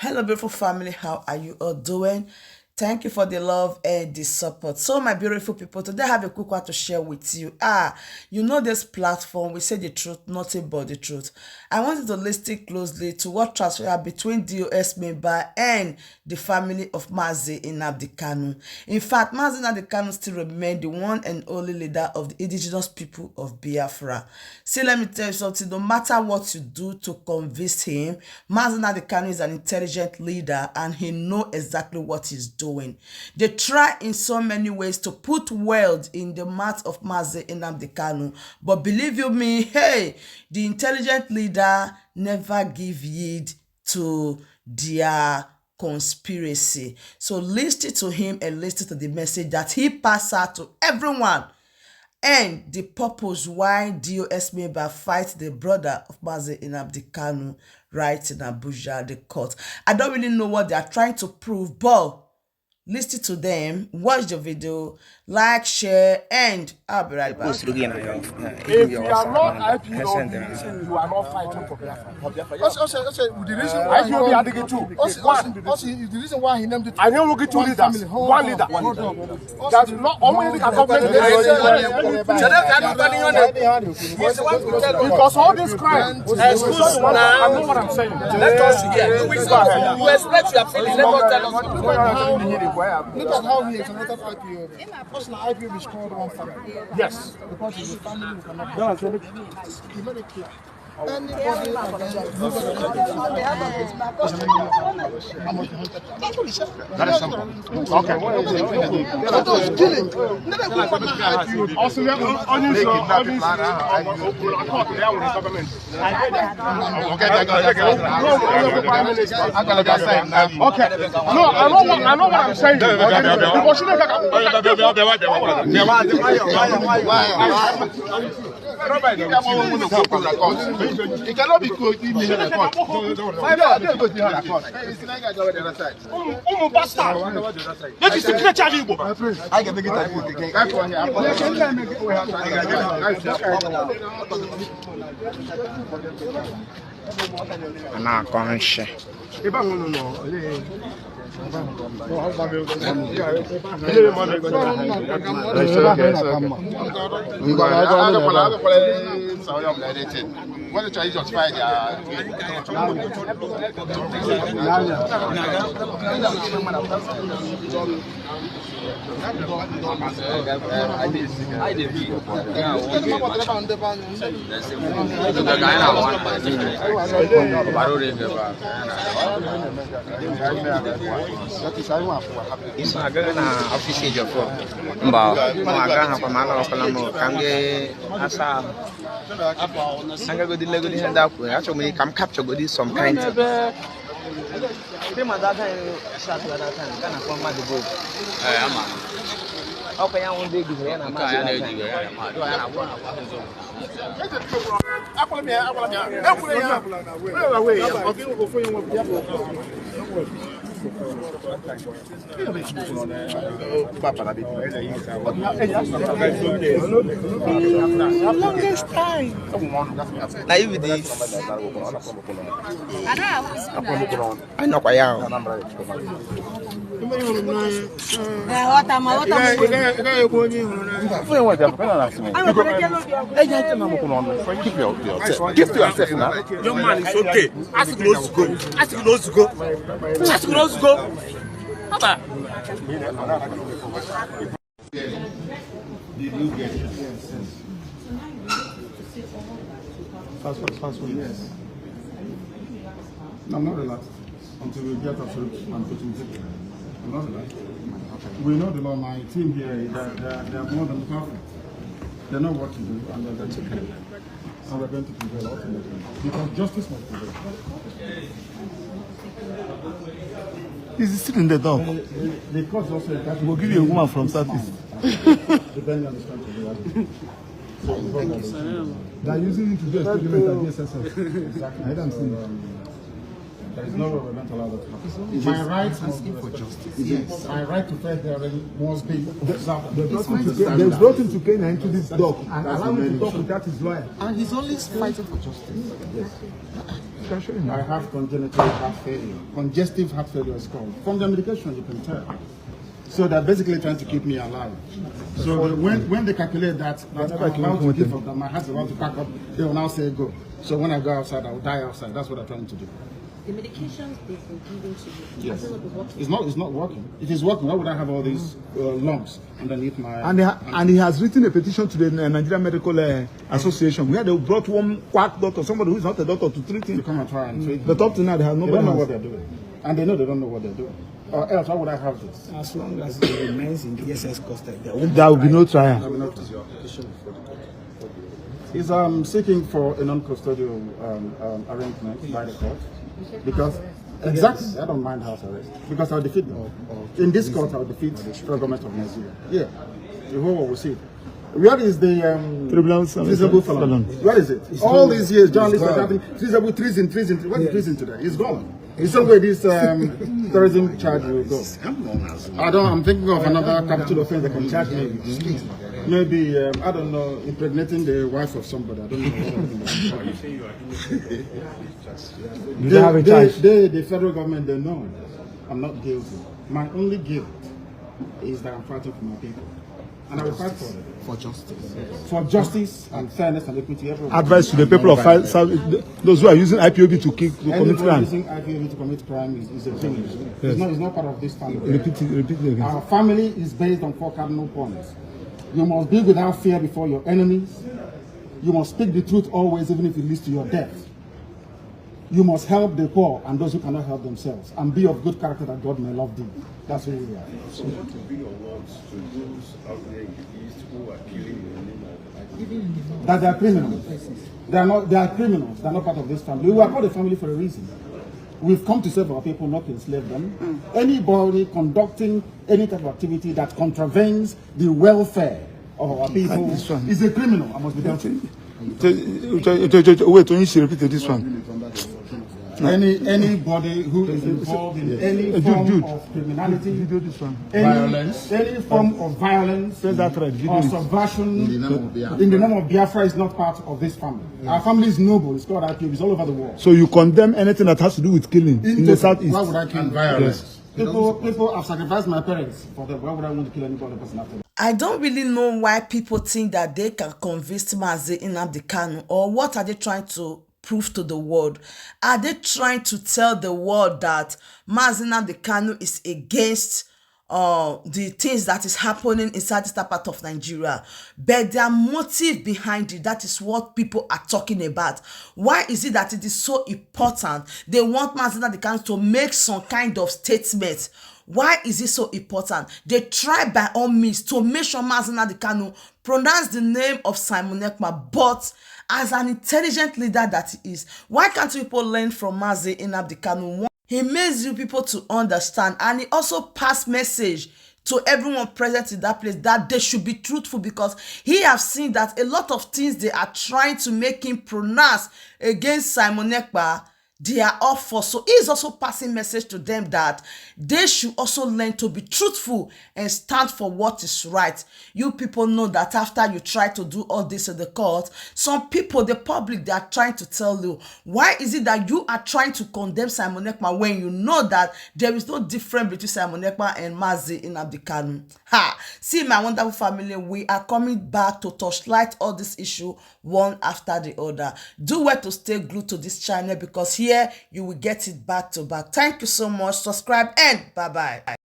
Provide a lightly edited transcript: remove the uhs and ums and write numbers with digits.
Hello, beautiful family. How are you all doing? Thank you for the love and the support. So, my beautiful people, today I have a quick one to share with you. You know this platform, we say the truth, nothing but the truth. I wanted to listen closely to what transpired between DOS member and the family of Mazi Nnamdi Kanu. In fact, Mazi Nnamdi Kanu still remains the one and only leader of the indigenous people of Biafra. See, let me tell you something. No matter what you do to convince him, Mazi Nnamdi Kanu is an intelligent leader and he knows exactly what he's doing. They try in so many ways to put words in the mouth of Mazi Nnamdi Kanu, but believe you me, hey, the intelligent leader never give heed to their conspiracy. So listen to him and listen to the message that he passed out to everyone and the purpose why DOS member fight the brother of Mazi Nnamdi Kanu right in Abuja, the court. I don't really know what they are trying to prove, but listen to them, watch the video, like, share, and I'll be right back. If you are not IPOB, you are not fighting for Biafra. Also, the reason why IPOB are the two. Also, the reason why he named it. I know we get two leaders. One leader. That's not only the government. Because all this crime. I know what I'm saying. Let us hear. You express your feelings. Let us tell us. Look at how he exonerated IPOB. Personal IPOB is called one family. Yes. Because it's a family who cannot. He made it clear. Anybody that is simple. Okay. Also, we have okay. No, I know what I'm saying. It cannot be quoted in the court. I can make it what try just find I'm captured some kind of okay, I won't dig here. Longest time. Now you with this. I know why you. Give to yourself now. Your man is okay. Ask close to go. Ask close to go. Ask close to go. Did you get it? Fast food. Yes. I'm not relaxed until we get absolute and total. I'm not relaxed. Okay. We know the law. My team here, they are more than perfect. They know what to do, and that's okay. And we're going to prevail ultimately. Because justice must prevail. He's still in the dog. The court also we'll give you a woman from Southeast. Depending on the strength of the argument. They are using it to do experiment against SSF. Exactly. I don't see there is no way we're going to allow that to happen. My rights must be for justice. Yes. My right to fair hearing must be observed. They brought him to Kenya into this dog and allowed him to talk without his lawyer. And he's always fighting for justice. Yes. can show you. I have congenital heart failure. Congestive heart failure is called. From the medication, you can tell. So they're basically trying to keep me alive. So when they calculate that I'm about to give up, that my heart's about to pack up, they will now say go. So when I go outside, I will die outside. That's what they're trying to do. The medications they've been giving to you, Yes. working? It's not working. It is working. Why would I have all these lumps underneath my... And he has written a petition to the Nigerian Medical Association where they brought one quack doctor, somebody who is not a doctor, to treat him. To come and try and treat But up to now, they have They nobody. don't know what they're doing. And they know they don't know what they're doing. Or else, why would I have this? As long as it remains in the SS custody, there There will be no trial. He's seeking for a non-custodial arrangement by the court because exactly I don't mind house arrest because I'll defeat them. In this court, I'll defeat the federal government of Nigeria. Yeah, the whole world will see it. Where is the treasonable felon? Where is it? All these years, journalists are having treasonable treason. What is treason today? It's gone. In some way, this terrorism charge will go. I'm thinking of another capital offense that can charge me. Maybe, I don't know, impregnating the wife of somebody. I don't know. The federal government, they know I'm not guilty. My only guilt is that I'm fighting for my people. And I will fight for it. For justice. For justice and fairness and equity. Advice to the people of those who are using IPOB to commit Anyone crime. using IPOB to commit crime is a thing. Yes. It's not part of this family. Repeat it again. Our family is based on 4 cardinal points. You must be without fear before your enemies. You must speak the truth always, even if it leads to your death. You must help the poor and those who cannot help themselves, and be of good character that God may love thee. That's who we are. So what would be your words to those out there in the East who are killing in the name of... That they are criminals. They are criminals. They are not part of this family. We are called a family for a reason. We've come to save our people, not to enslave them. Anybody conducting any type of activity that contravenes the welfare of our people is a criminal and must be dealt with. Wait, when you should repeat this one. Anybody who is involved in any form of criminality, any form of violence or subversion in the name of Biafra is not part of this family. Our family is noble. It's called IPOB. It's all over the world. So you condemn anything that has to do with killing in the southeast? Why would I kill violence? People have sacrificed my parents for them. Why would I want to kill any other person after them? I don't really know why people think that they can convince Mazi Nnamdi Kanu, or what are they trying to prove to the world? Are they trying to tell the world that Mazi Nnamdi Kanu is against the things that is happening inside this part of Nigeria? But their motive behind it, that is what people are talking about. Why is it that it is so important? They want Mazi Nnamdi Kanu to make some kind of statement. Why is it so important? They try by all means to make sure Mazi Nnamdi Kanu pronounce the name of Simon Ekpa, but as an intelligent leader that he is, why can't people learn from Mazi Nnamdi Kanu? He makes you people to understand, and he also pass message to everyone present in that place that they should be truthful, because he have seen that a lot of things they are trying to make him pronounce against Simon Ekpa, they are all for. So he is also passing message to them that they should also learn to be truthful and stand for what is right. You people know that after you try to do all this in the court, some people, the public, they are trying to tell you, why is it that you are trying to condemn Simon Ekpa when you know that there is no difference between Simon Ekpa and Mazi Nnamdi Kanu? Ha! See, my wonderful family, we are coming back to touchlight all this issue one after the other. Do well to stay glued to this channel, because here you will get it back to back. Thank you so much. Subscribe and bye-bye.